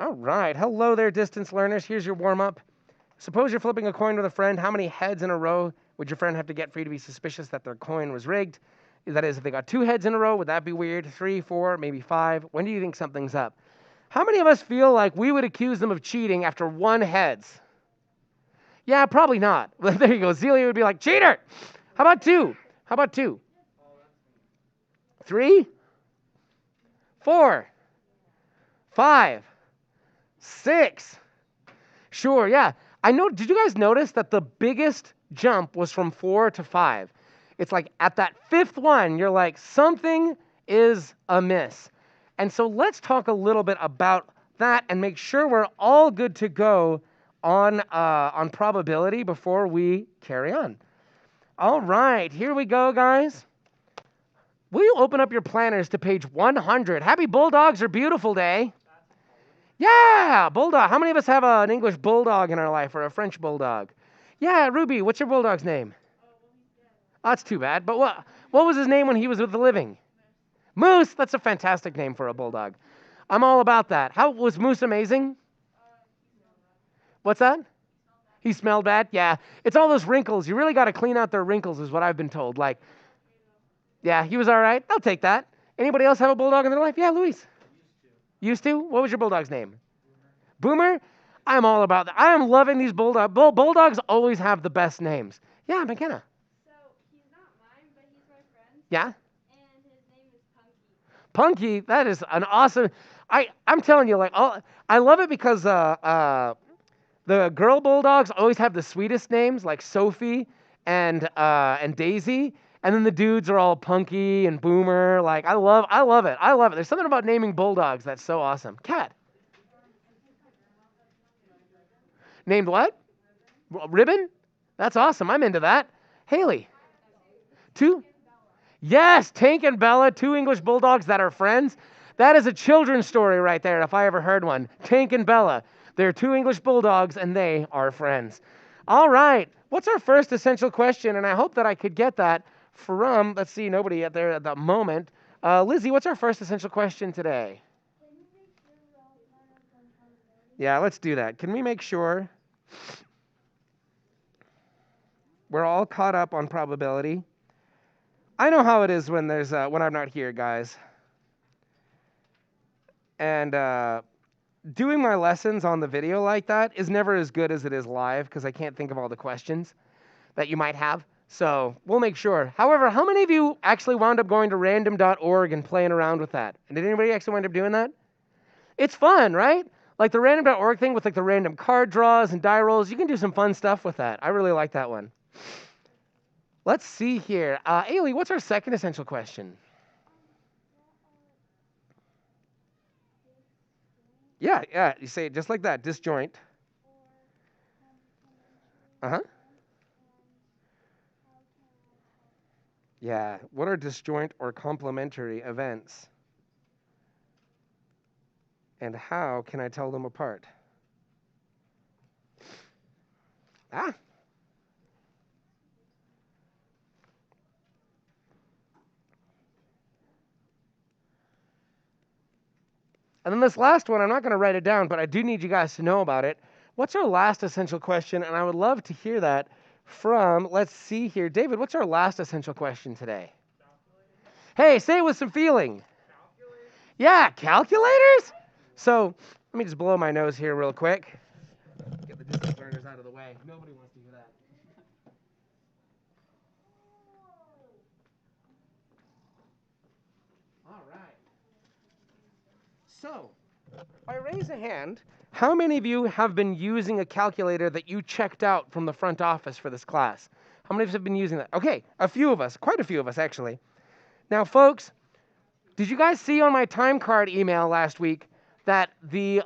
All right. Hello there, distance learners. Here's your warm-up. Suppose you're flipping a coin with a friend. How many heads in a row would your friend have to get for you to be suspicious that their coin was rigged? That is, if they got 2 heads in a row, would that be weird? 3, 4, maybe 5? When do you think something's up? How many of us feel like we would accuse them of cheating after 1 heads? Yeah, probably not. There you go. Zelia would be like, cheater! How about 2? How about 2? 3? 4? 5? 6? Sure, yeah. I know. Did you guys notice that the biggest jump was from 4 to 5? It's like at that 5th one, you're like, something is amiss. And so let's talk a little bit about that and make sure we're all good to go on probability before we carry on. All right, here we go, guys. Will you open up your planners to page 100? Happy Bulldogs are beautiful day. Yeah, bulldog. How many of us have an English bulldog in our life or a French bulldog? Yeah, Ruby, what's your bulldog's name? Oh, that's too bad. But what was his name when he was with the living? Moose. That's a fantastic name for a bulldog. I'm all about that. How was Moose amazing? What's that? He smelled bad? Yeah. It's all those wrinkles. You really got to clean out their wrinkles is what I've been told. Like, yeah, he was all right. I'll take that. Anybody else have a bulldog in their life? Yeah, Luis. Used to? What was your bulldog's name? Boomer? I'm all about that. I am loving these bulldogs. Bulldogs always have the best names. Yeah, McKenna. So, he's not mine, but he's my friend. Yeah? And his name is Punky. Punky, that is an awesome... I'm telling you, like, I love it because the girl bulldogs always have the sweetest names, like Sophie and Daisy. And then the dudes are all Punky and Boomer. Like, I love it. I love it. There's something about naming bulldogs that's so awesome. Cat. Named what? Ribbon? That's awesome. I'm into that. Haley. 2? Yes, Tank and Bella, 2 English bulldogs that are friends. That is a children's story right there, if I ever heard one. Tank and Bella. They're 2 English bulldogs, and they are friends. All right. What's our first essential question? And I hope that I could get that from, let's see, nobody out there at the moment. Lizzie, what's our first essential question today? Yeah, let's do that. Can we make sure we're all caught up on probability? I know how it is when when I'm not here, guys. And doing my lessons on the video like that is never as good as it is live because I can't think of all the questions that you might have. So we'll make sure. However, how many of you actually wound up going to random.org and playing around with that? And did anybody actually wind up doing that? It's fun, right? Like the random.org thing with like the random card draws and die rolls. You can do some fun stuff with that. I really like that one. Let's see here. Ailey, what's our second essential question? Yeah, you say it just like that, disjoint. Uh-huh. Yeah, what are disjoint or complementary events? And how can I tell them apart? Ah. And then this last one, I'm not going to write it down, but I do need you guys to know about it. What's our last essential question? And I would love to hear that from, let's see here. David, what's our last essential question today? Hey, say it with some feeling. Calculators? Yeah, calculators? So let me just blow my nose here real quick. Get the distance learners out of the way. Nobody wants to hear that. All right. So, by raise of hand, how many of you have been using a calculator that you checked out from the front office for this class? How many of us have been using that? Okay, a few of us, quite a few of us actually. Now, folks, did you guys see on my time card email last week that the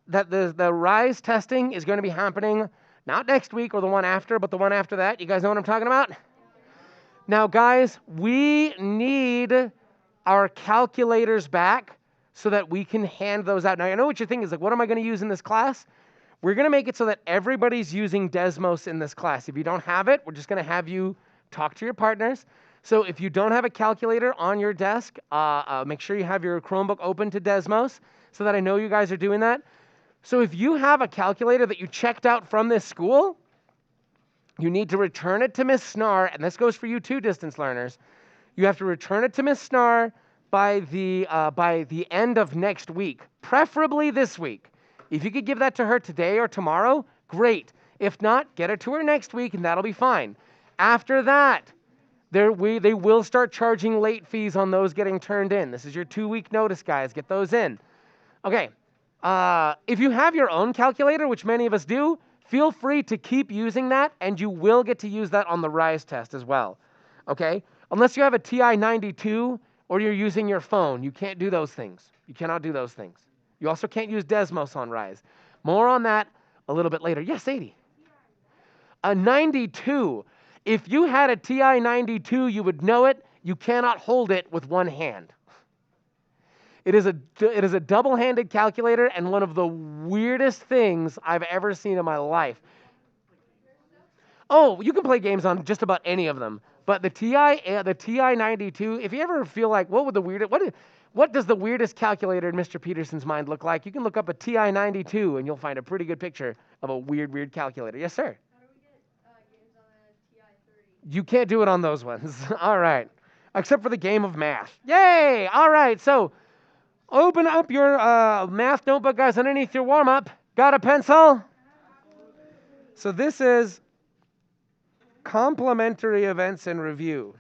RISE testing is going to be happening not next week or the one after, but the one after that? You guys know what I'm talking about? Now, guys, we need our calculators back so that we can hand those out. Now, I know what you're thinking is like, what am I going to use in this class? We're going to make it so that everybody's using Desmos in this class. If you don't have it, we're just going to have you talk to your partners. So if you don't have a calculator on your desk, make sure you have your Chromebook open to Desmos so that I know you guys are doing that. So if you have a calculator that you checked out from this school, you need to return it to Miss Snar, and this goes for you too, distance learners. You have to return it to Miss Snar by the end of next week, preferably this week. If you could give that to her today or tomorrow, great. If not, get it to her next week, and that'll be fine. After that, they will start charging late fees on those getting turned in. This is your 2-week notice, guys. Get those in. Okay. If you have your own calculator, which many of us do, feel free to keep using that, and you will get to use that on the RISE test as well. Okay? Unless you have a TI-92 or you're using your phone, you can't do those things. You cannot do those things. You also can't use Desmos on RISE. More on that a little bit later. Yes, 80. A 92. If you had a TI-92, you would know it. You cannot hold it with one hand. It is a double-handed calculator and one of the weirdest things I've ever seen in my life. Oh, you can play games on just about any of them, but the TI-92. If you ever feel like what does the weirdest calculator in Mr. Petersen's mind look like? You can look up a TI-92 and you'll find a pretty good picture of a weird calculator. Yes, sir. How do we get games on a TI-30? You can't do it on those ones. All right, except for the game of math. Yay! All right, so. Open up your math notebook, guys, underneath your warm-up. Got a pencil? So this is complementary events and review.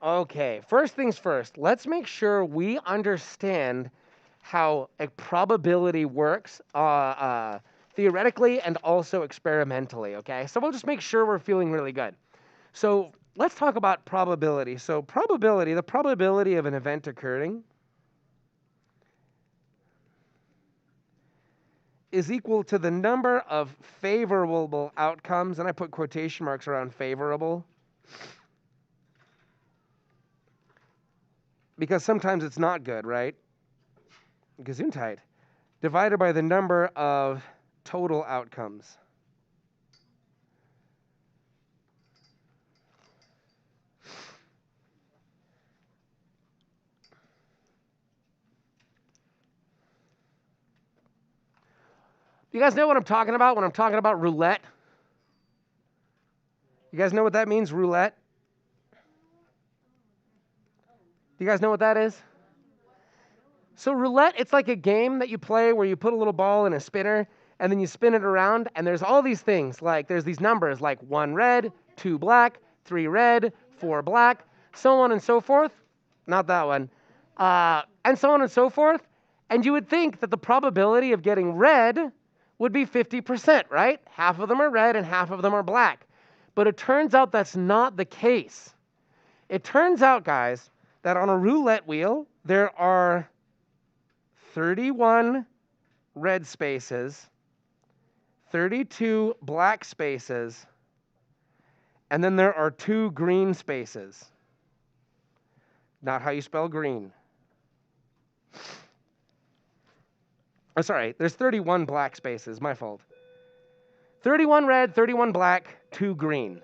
Okay, first things first, let's make sure we understand how a probability works theoretically and also experimentally, okay? So we'll just make sure we're feeling really good. So let's talk about probability. So probability, the probability of an event occurring is equal to the number of favorable outcomes, and I put quotation marks around favorable, because sometimes it's not good, right? Gesundheit. Divided by the number of total outcomes. You guys know what I'm talking about when I'm talking about roulette? You guys know what that means, roulette? Do you guys know what that is? So roulette, it's like a game that you play where you put a little ball in a spinner and then you spin it around, and there's all these things, like there's these numbers like 1 red, 2 black, 3 red, 4 black, so on and so forth. Not that one. And so on and so forth. And you would think that the probability of getting red would be 50%, right? Half of them are red and half of them are black. But it turns out that's not the case. It turns out, guys, that on a roulette wheel, there are 31 red spaces, 32 black spaces, and then there are 2 green spaces. Not how you spell green. Oh, sorry, there's 31 black spaces, my fault. 31 red, 31 black, 2 green.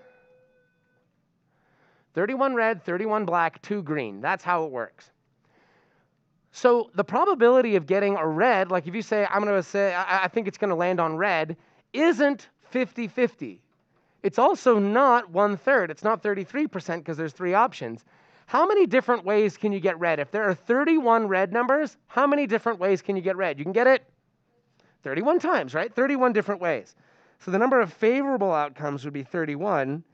31 red, 31 black, 2 green. That's how it works. So the probability of getting a red, like if you say, I think it's going to land on red, isn't 50-50. It's also not 1/3. It's not 33% because there's 3 options. How many different ways can you get red? If there are 31 red numbers, how many different ways can you get red? You can get it 31 times, right? 31 different ways. So the number of favorable outcomes would be 31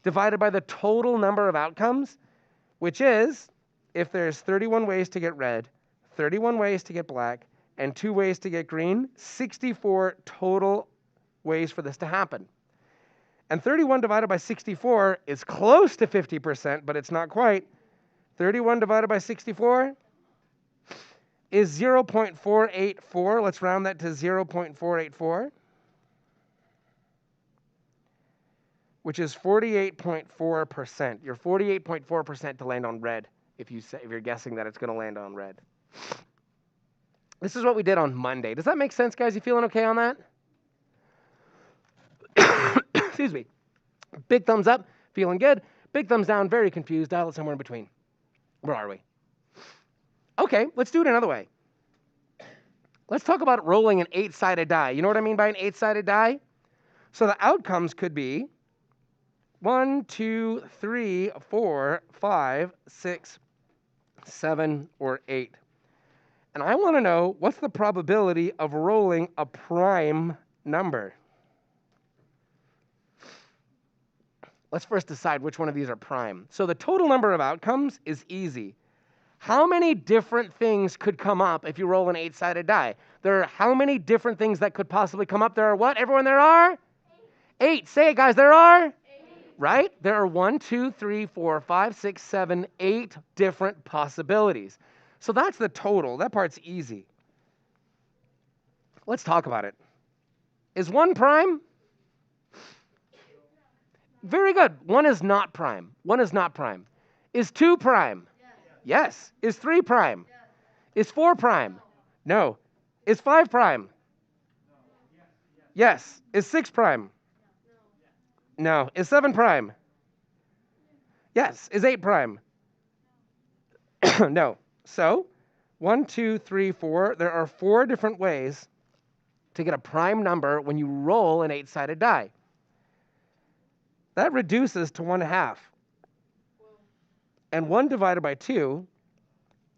divided by the total number of outcomes, which is, if there's 31 ways to get red, 31 ways to get black, and 2 ways to get green, 64 total ways for this to happen. And 31 divided by 64 is close to 50%, but it's not quite. 31 divided by 64 is 0.484. Let's round that to 0.484, which is 48.4%. You're 48.4% to land on red if you're guessing that it's going to land on red. This is what we did on Monday. Does that make sense, guys? You feeling okay on that? Excuse me. Big thumbs up, feeling good. Big thumbs down, very confused. Dial it somewhere in between. Where are we? Okay, let's do it another way. Let's talk about rolling an 8-sided die. You know what I mean by an 8-sided die? So the outcomes could be 1, 2, 3, 4, 5, 6, 7, or 8. And I want to know what's the probability of rolling a prime number. Let's first decide which one of these are prime. So the total number of outcomes is easy. How many different things could come up if you roll an 8-sided die? There are how many different things that could possibly come up? There are what? Everyone, there are? 8. Say it, guys. There are? 8. Right? There are 1, 2, 3, 4, 5, 6, 7, 8 different possibilities. So that's the total. That part's easy. Let's talk about it. Is 1 prime? Very good. 1 is not prime. 1 is not prime. Is 2 prime? Yes. Is 3 prime? Is 4 prime? No. Is 5 prime? Yes. Is 6 prime? No. Is 7 prime? Yes. Is 8 prime? No. So, 1, 2, 3, 4. There are 4 different ways to get a prime number when you roll an 8-sided die. That reduces to 1/2. And 1 divided by 2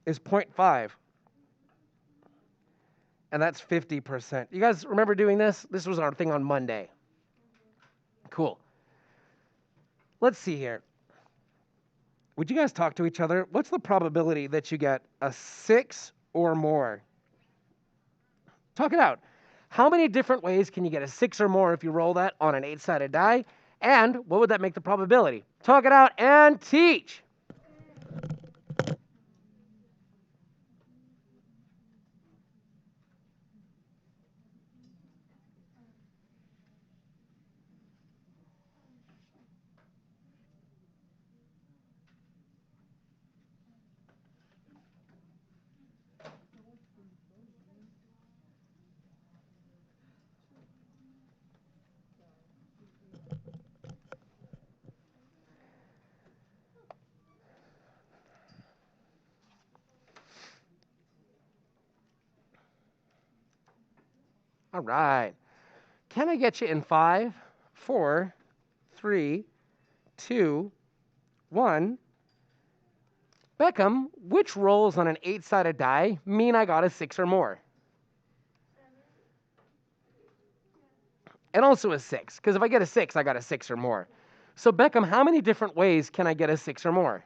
is 0.5. And that's 50%. You guys remember doing this? This was our thing on Monday. Cool. Let's see here. Would you guys talk to each other? What's the probability that you get a 6 or more? Talk it out. How many different ways can you get a 6 or more if you roll that on an 8-sided die? And what would that make the probability? Talk it out and teach. All right. Can I get you in 5, 4, 3, 2, 1? Beckham, which rolls on an 8-sided die mean I got a 6 or more? And also a 6, because if I get a 6, I got a 6 or more. So Beckham, how many different ways can I get a 6 or more?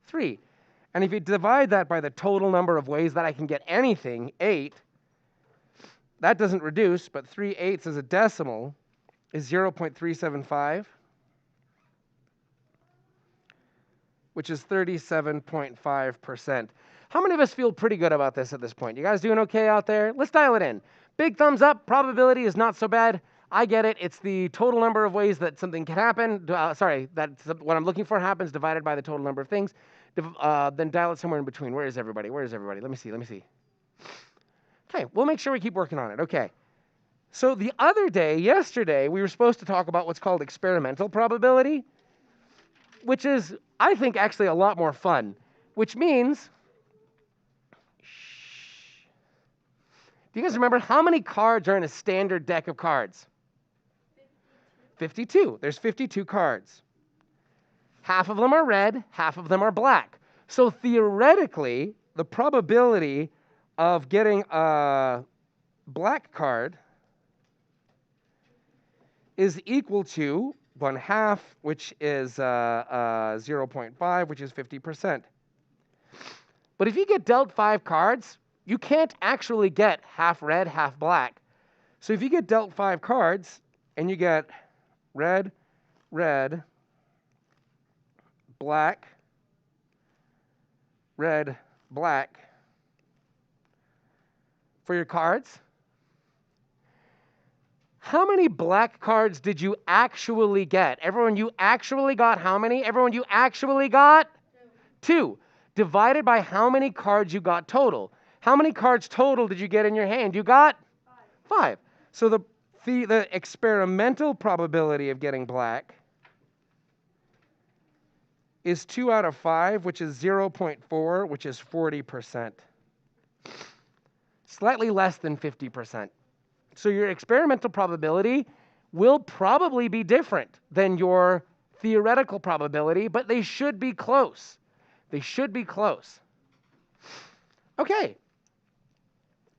3. And if you divide that by the total number of ways that I can get anything, 8, that doesn't reduce, but 3/8 as a decimal is 0.375, which is 37.5%. How many of us feel pretty good about this at this point? You guys doing okay out there? Let's dial it in. Big thumbs up. Probability is not so bad. I get it. It's the total number of ways that something can happen. That's what I'm looking for happens divided by the total number of things. Then dial it somewhere in between. Where is everybody? Where is everybody? Let me see. Okay, we'll make sure we keep working on it. Okay. So the other day, yesterday, we were supposed to talk about what's called experimental probability, which is, I think, actually a lot more fun, which means, do you guys remember how many cards are in a standard deck of cards? 52. There's 52 cards. Half of them are red, half of them are black. So theoretically, the probability of getting a black card is equal to 1/2, which is 0.5, which is 50%. But if you get dealt 5 cards, you can't actually get half red, half black. So if you get dealt 5 cards and you get red, red, black, red, black for your cards. How many black cards did you actually get? Everyone, you actually got how many? Everyone, you actually got? 2. Divided by how many cards you got total. How many cards total did you get in your hand? You got? 5. So the experimental probability of getting black is 2 out of 5, which is 0.4, which is 40%. Slightly less than 50%. So your experimental probability will probably be different than your theoretical probability, but they should be close. They should be close. Okay.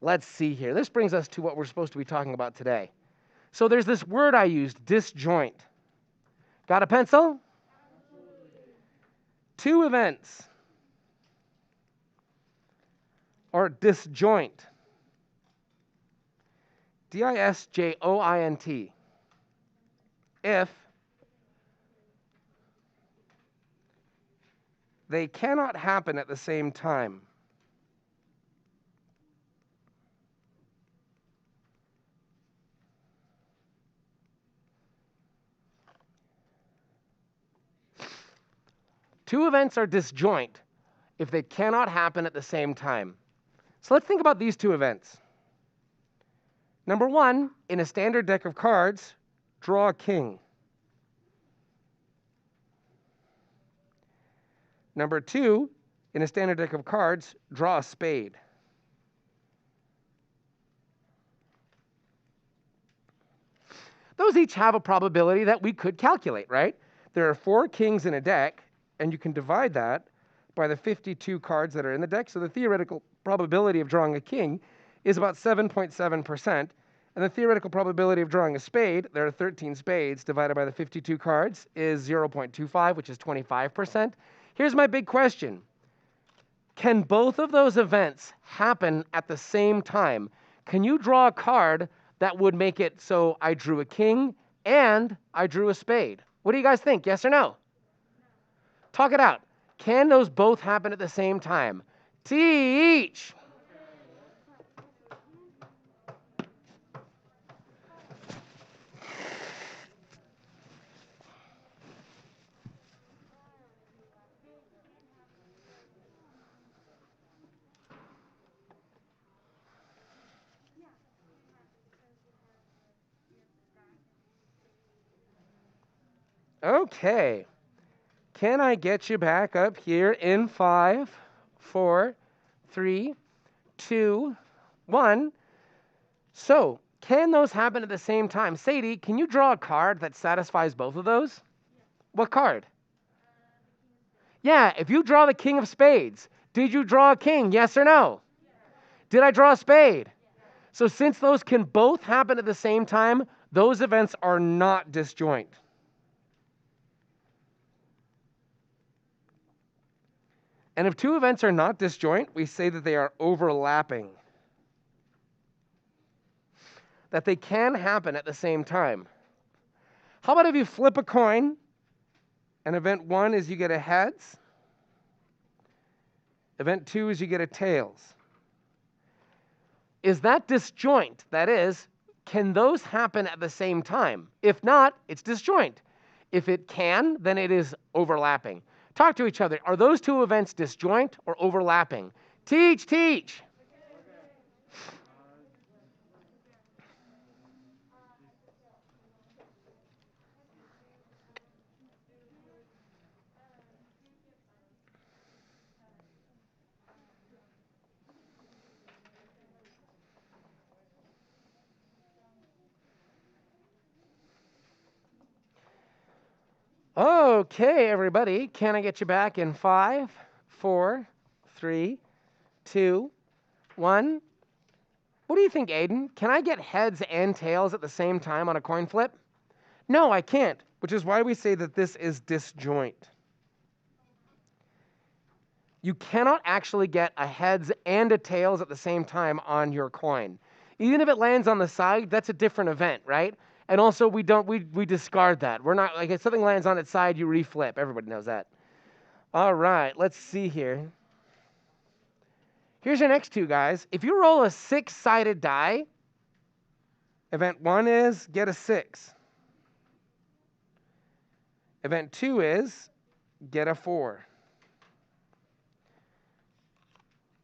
Let's see here. This brings us to what we're supposed to be talking about today. So there's this word I used, disjoint. Got a pencil? 2 events are disjoint. disjoint. If they cannot happen at the same time. Two events are disjoint if they cannot happen at the same time. So let's think about these 2 events. Number 1, in a standard deck of cards, draw a king. Number 2, in a standard deck of cards, draw a spade. Those each have a probability that we could calculate, right? There are 4 kings in a deck, and you can divide that by the 52 cards that are in the deck. So the theoretical probability of drawing a king is about 7.7%. And the theoretical probability of drawing a spade, there are 13 spades, divided by the 52 cards, is 0.25, which is 25%. Here's my big question. Can both of those events happen at the same time? Can you draw a card that would make it so I drew a king and I drew a spade? What do you guys think? Yes or no? Talk it out. Can those both happen at the same time? Teach. Okay. Can I get you back up here in 5, 4, 3, 2, 1? So, can those happen at the same time? Sadie, can you draw a card that satisfies both of those? What card? Yeah, if you draw the king of spades, did you draw a king? Yes or no? Did I draw a spade? So since those can both happen at the same time, those events are not disjoint. And if 2 events are not disjoint, we say that they are overlapping. That they can happen at the same time. How about if you flip a coin, and event 1 is you get a heads, event 2 is you get a tails. Is that disjoint? That is, can those happen at the same time? If not, it's disjoint. If it can, then it is overlapping. Talk to each other. Are those 2 events disjoint or overlapping? Teach, teach. Okay, everybody. Can I get you back in 5, 4, 3, 2, 1? What do you think, Aiden? Can I get heads and tails at the same time on a coin flip? No, I can't, which is why we say that this is disjoint. You cannot actually get a heads and a tails at the same time on your coin. Even if it lands on the side, that's a different event, right? And also we discard that. We're not, like, if something lands on its side, you reflip. Everybody knows that. All right, let's see here. Here's your next two, guys. If you roll a 6-sided die, event 1 is get a 6. Event 2 is get a 4.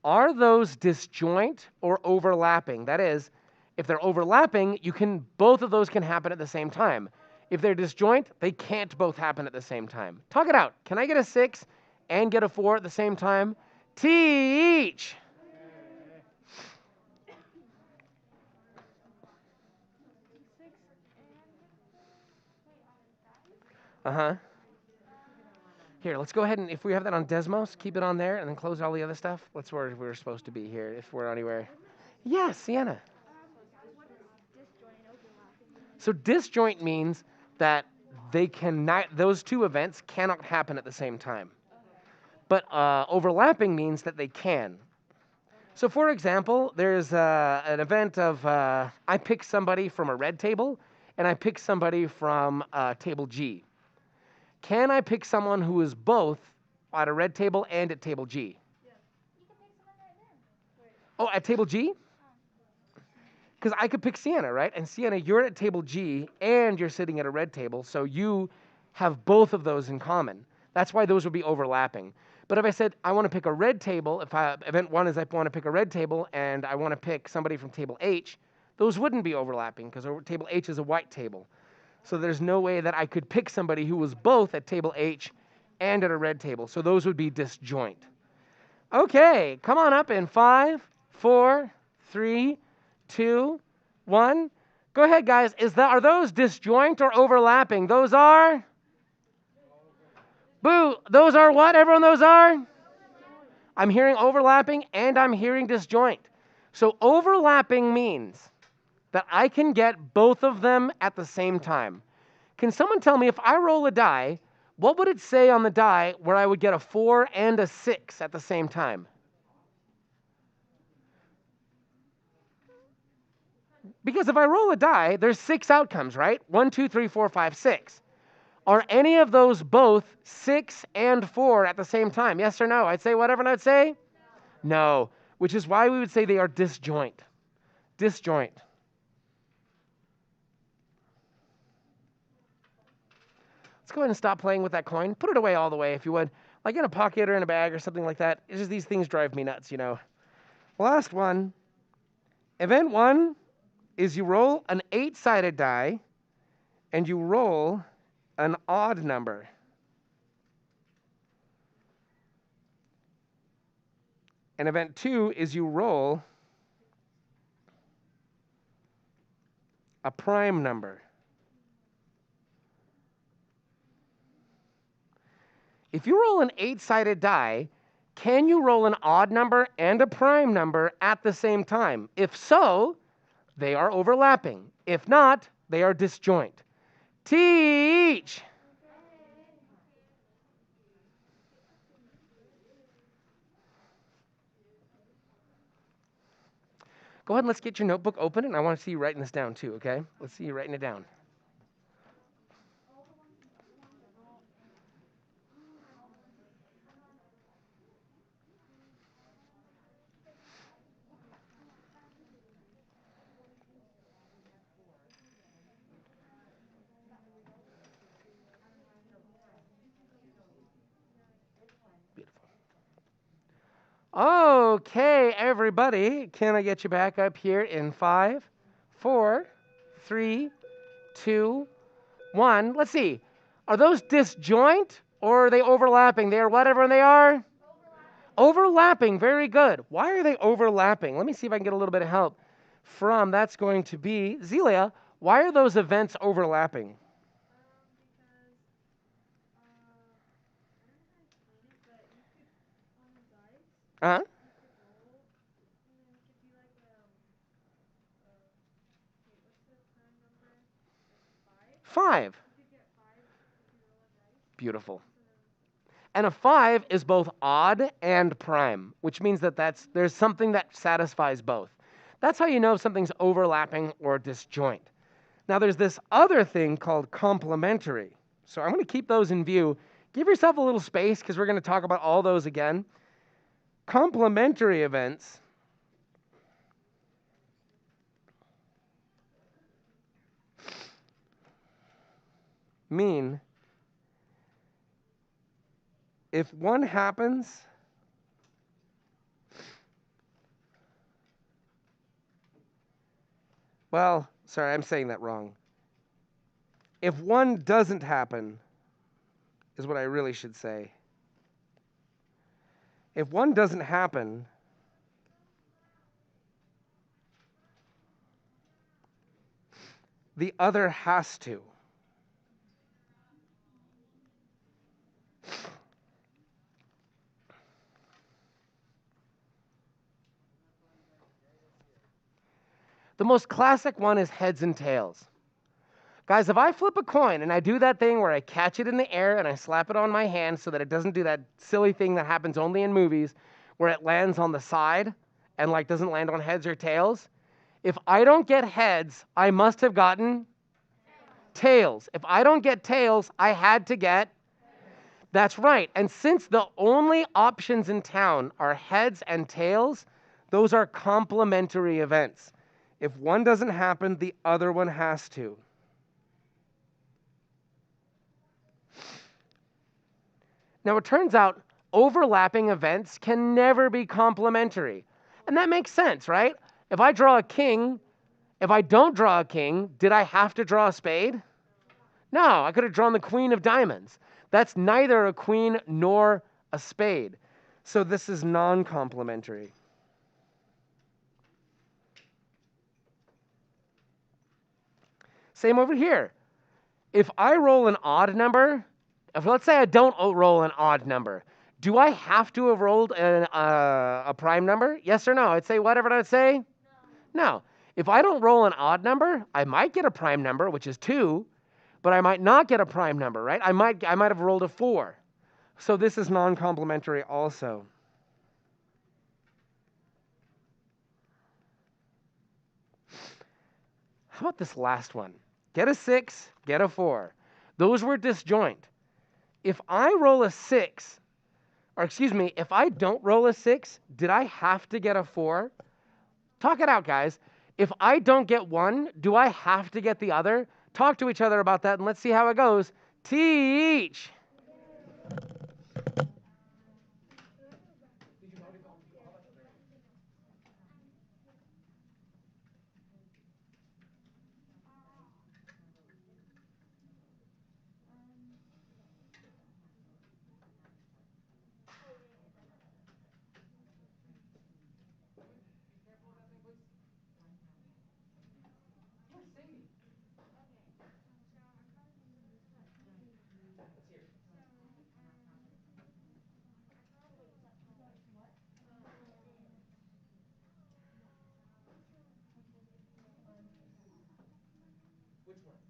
Are those disjoint or overlapping? That is, if they're overlapping, both of those can happen at the same time. If they're disjoint, they can't both happen at the same time. Talk it out. Can I get a 6 and get a 4 at the same time? Teach! Uh-huh. Here, let's go ahead and, if we have that on Desmos, keep it on there and then close all the other stuff. That's where we're supposed to be here, if we're anywhere. Yes, Sienna. So disjoint means that those two events cannot happen at the same time. But overlapping means that they can. So for example, there's an event of I pick somebody from a red table and I pick somebody from table G. Can I pick someone who is both at a red table and at table G? Yeah. You can pick someone right there. Oh, at table G? Because I could pick Sienna, right? And Sienna, you're at table G and you're sitting at a red table, so you have both of those in common. That's why those would be overlapping. But if I said I want to pick a red table, event 1 is I want to pick a red table and I want to pick somebody from table H, those wouldn't be overlapping because table H is a white table. So there's no way that I could pick somebody who was both at table H and at a red table. So those would be disjoint. Okay, come on up in 5, 4, 3, 2, 1. Go ahead, guys. Are those disjoint or overlapping? Those are? Boo. Those are what? Everyone, those are? I'm hearing overlapping and I'm hearing disjoint. So overlapping means that I can get both of them at the same time. Can someone tell me if I roll a die, what would it say on the die where I would get a 4 and a 6 at the same time? Because if I roll a die, there's 6 outcomes, right? 1, 2, 3, 4, 5, 6. Are any of those both 6 and 4 at the same time? Yes or no? I'd say whatever, and I'd say no, which is why we would say they are disjoint. Disjoint. Let's go ahead and stop playing with that coin. Put it away all the way if you would. Like in a pocket or in a bag or something like that. It's just these things drive me nuts, you know. Last one. Event 1 is you roll an 8-sided die and you roll an odd number. And event 2 is you roll a prime number. If you roll an 8-sided die, can you roll an odd number and a prime number at the same time? If so, they are overlapping. If not, they are disjoint. Teach! Go ahead and let's get your notebook open, and I want to see you writing this down too, okay? Let's see you writing it down. Okay, everybody, can I get you back up here in 5, 4, 3, 2, 1. Let's see. Are those disjoint or are they overlapping? They are whatever they are? Overlapping. Very good. Why are they overlapping? Let me see if I can get a little bit of help from, that's going to be, Zelia, why are those events overlapping? Uh-huh. 5. Beautiful. And a 5 is both odd and prime, which means that there's something that satisfies both. That's how you know if something's overlapping or disjoint. Now there's this other thing called complementary. So I'm going to keep those in view. Give yourself a little space because we're going to talk about all those again. Complementary events mean if one happens, well, sorry, I'm saying that wrong. If one doesn't happen, is what I really should say. If one doesn't happen, the other has to. The most classic one is heads and tails. Guys, if I flip a coin and I do that thing where I catch it in the air and I slap it on my hand so that it doesn't do that silly thing that happens only in movies where it lands on the side and like doesn't land on heads or tails, if I don't get heads, I must have gotten tails. If I don't get tails, I had to get. That's right. And since the only options in town are heads and tails, those are complementary events. If one doesn't happen, the other one has to. Now, it turns out overlapping events can never be complementary. And that makes sense, right? If I draw a king, if I don't draw a king, did I have to draw a spade? No, I could have drawn the queen of diamonds. That's neither a queen nor a spade. So this is non-complementary. Same over here. If I roll an odd number, if let's say I don't roll an odd number, do I have to have rolled a prime number? Yes or no? I'd say whatever I'd say. No. If I don't roll an odd number, I might get a prime number, which is 2, but I might not get a prime number, right? I might have rolled a 4. So this is non-complementary also. How about this last one? Get a 6, get a 4. Those were disjoint. If I roll a 6, or excuse me, if I don't roll a 6, did I have to get a 4? Talk it out, guys. If I don't get one, do I have to get the other? Talk to each other about that and let's see how it goes. Teach. Which one?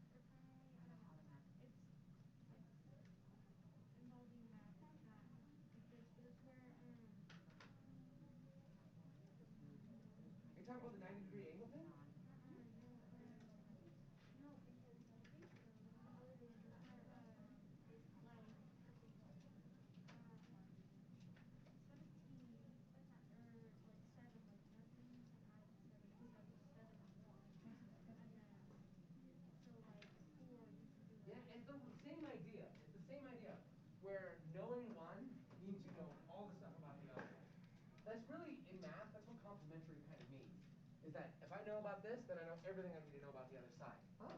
Are you talking about the 90-degree angle thing? Yeah, it's the same idea. It's the same idea where knowing one means you know all the stuff about the other. That's really, in math, that's what complementary kind of means. Is that if I know about this, then I know everything I need to know about the other side. Oh.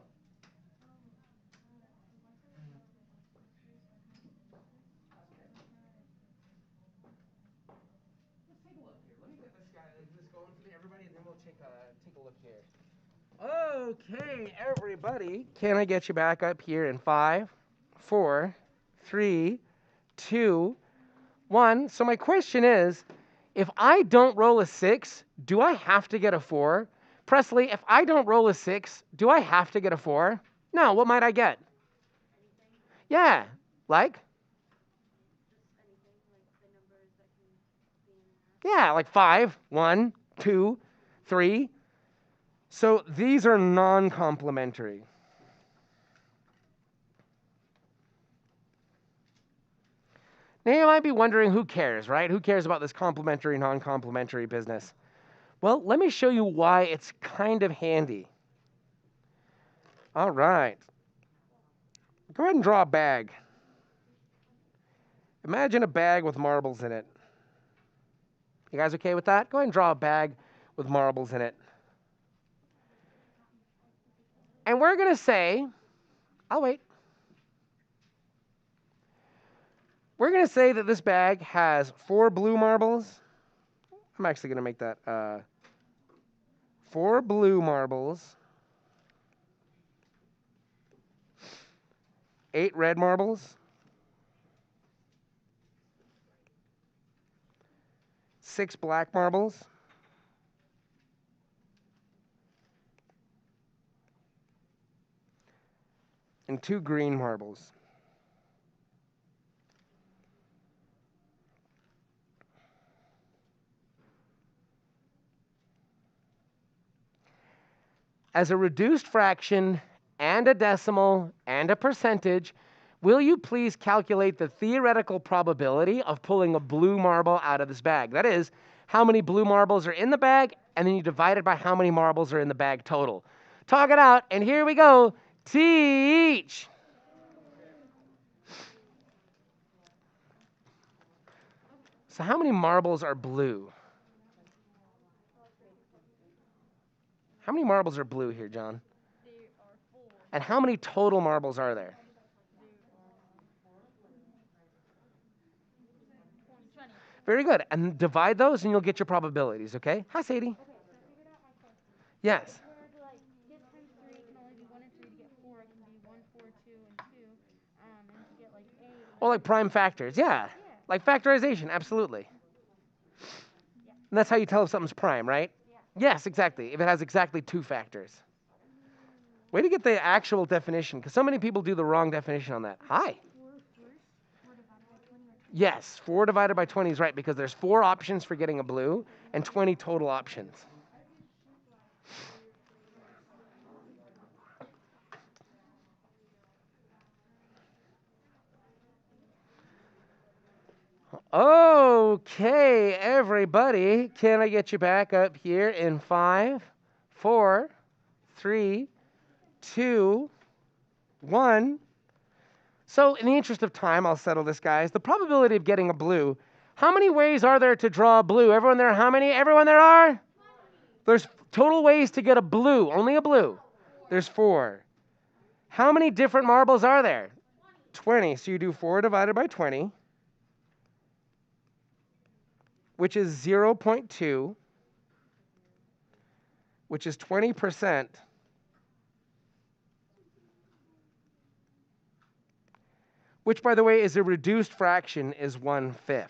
That's okay. Let's take a look here. Let me get this guy, this going for everybody, and then we'll take a look here. Okay, everybody. Can I get you back up here in 5, 4, 3, 2, 1? So my question is, if I don't roll a 6, do I have to get a 4? Presley, if I don't roll a 6, do I have to get a 4? No, what might I get? Yeah, like? Yeah, like 5, 1, 2, 3. So these are non-complementary. Now you might be wondering who cares, right? Who cares about this complementary, non-complementary business? Well, let me show you why it's kind of handy. All right. Go ahead and draw a bag. Imagine a bag with marbles in it. You guys okay with that? Go ahead and draw a bag with marbles in it. And we're going to say, I'll wait. We're going to say that this bag has 4 blue marbles. I'm actually going to make that 4 blue marbles, 8 red marbles, 6 black marbles, and 2 green marbles. As a reduced fraction and a decimal and a percentage, will you please calculate the theoretical probability of pulling a blue marble out of this bag? That is, how many blue marbles are in the bag, and then you divide it by how many marbles are in the bag total. Talk it out, and here we go. Teach! So how many marbles are blue? How many marbles are blue here, John? There are 4. And how many total marbles are there? 20. Very good. And divide those, and you'll get your probabilities, okay? Hi, Sadie. Okay, so I figured out my question. Yes. In order to get times 3, it can only be 1 and 3. To get 4, it can be 1, 4, 2, and 2. And to get 8. Well, like prime factors, yeah. Yeah. Like factorization, absolutely. Yeah. And that's how you tell if something's prime, right? Yeah. Yes, exactly. If it has exactly 2 factors. Way to get the actual definition, because so many people do the wrong definition on that. Hi. 4 first. 4 divided by 20 or 20. Yes, 4 divided by 20 is right, because there's 4 options for getting a blue and 20 total options. Okay, everybody, can I get you back up here in 5, 4, 3, 2, 1. So in the interest of time, I'll settle this, guys. The probability of getting a blue. How many ways are there to draw a blue? Everyone there, how many? Everyone there are? There's total ways to get a blue, only a blue. There's 4. How many different marbles are there? 20. So you do 4 divided by 20, which is 0.2, which is 20%. Which, by the way, is a reduced fraction, is 1/5.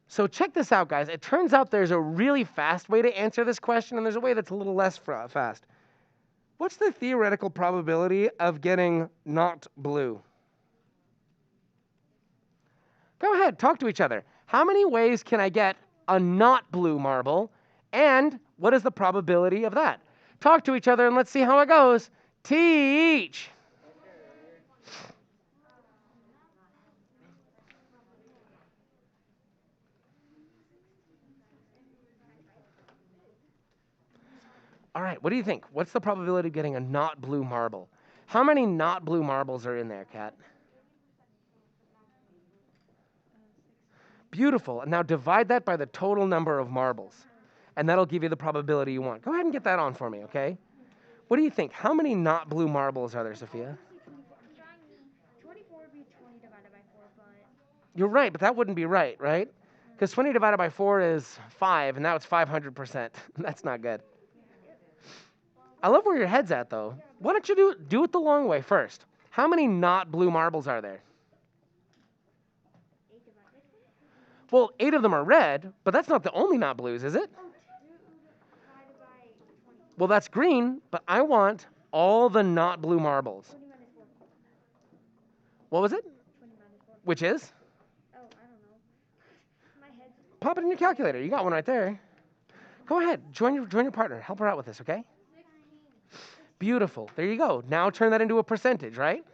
So check this out, guys. It turns out there's a really fast way to answer this question, and there's a way that's a little less fast. What's the theoretical probability of getting not blue? Go ahead, talk to each other. How many ways can I get a not blue marble, and what is the probability of that? Talk to each other, and let's see how it goes. Teach! All right, what do you think? What's the probability of getting a not blue marble? How many not blue marbles are in there, Kat? Beautiful. And now divide that by the total number of marbles, and that'll give you the probability you want. Go ahead and get that on for me, okay? What do you think? How many not blue marbles are there, Sophia? 24 would be 20 divided by 4, but You're right, but that wouldn't be right, right? Because 20 divided by 4 is 5, and now it's 500%. That's not good. I love where your head's at, though. Why don't you do it the long way first? How many not blue marbles are there? 8 divided by 20. Well, 8 of them are red, but that's not the only not blues, is it? Oh, 2 divided by 20. Well, that's green, but I want all the not blue marbles. 20 minus 4. What was it? 20 minus 4. Which is? Oh, I don't know. My head's... Pop it in your calculator. You got one right there. Go ahead. Join your partner. Help her out with this, okay? 16. Beautiful. There you go. Now turn that into a percentage, right?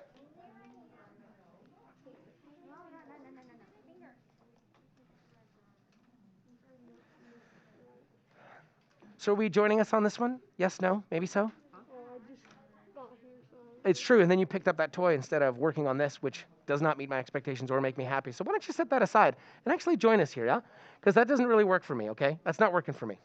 So are we joining us on this one? Yes, no, maybe so? Oh, I just got here, so. It's true, and then you picked up that toy instead of working on this, which does not meet my expectations or make me happy. So why don't you set that aside and actually join us here, yeah? Because that doesn't really work for me, okay? That's not working for me.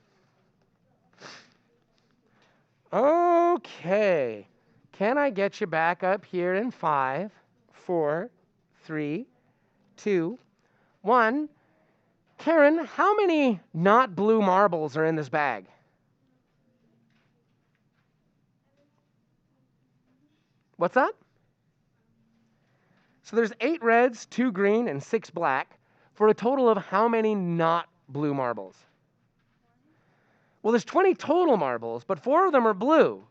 Okay. Can I get you back up here in 5, 4, 3, 2, 1? Karen, how many not blue marbles are in this bag? What's that? So there's 8 reds, 2 green, and 6 black for a total of how many not blue marbles? Well, there's 20 total marbles, but 4 of them are blue,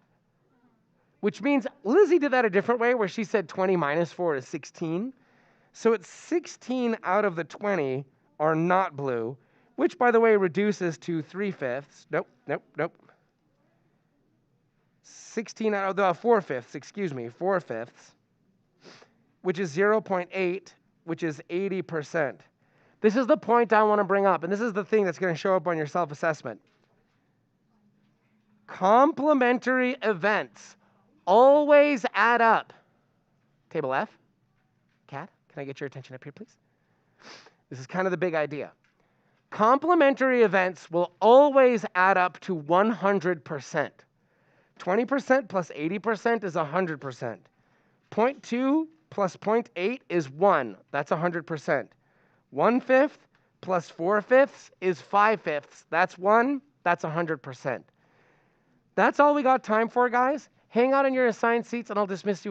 which means Lizzie did that a different way where she said 20 minus 4 is 16. So it's 16 out of the 20 are not blue, which, by the way, reduces to 3/5. Nope, nope, nope. 16 out of the 4/5, excuse me, 4/5, which is 0.8, which is 80%. This is the point I want to bring up, and this is the thing that's going to show up on your self-assessment. Complementary events always add up. Table F. Kat, can I get your attention up here, please? This is kind of the big idea. Complementary events will always add up to 100%. 20% plus 80% is 100%. 0.2 plus 0.8 is 1. That's 100%. 1/5 plus 4/5 is 5/5. That's 1. That's 100%. That's all we got time for, guys. Hang out in your assigned seats, and I'll dismiss you.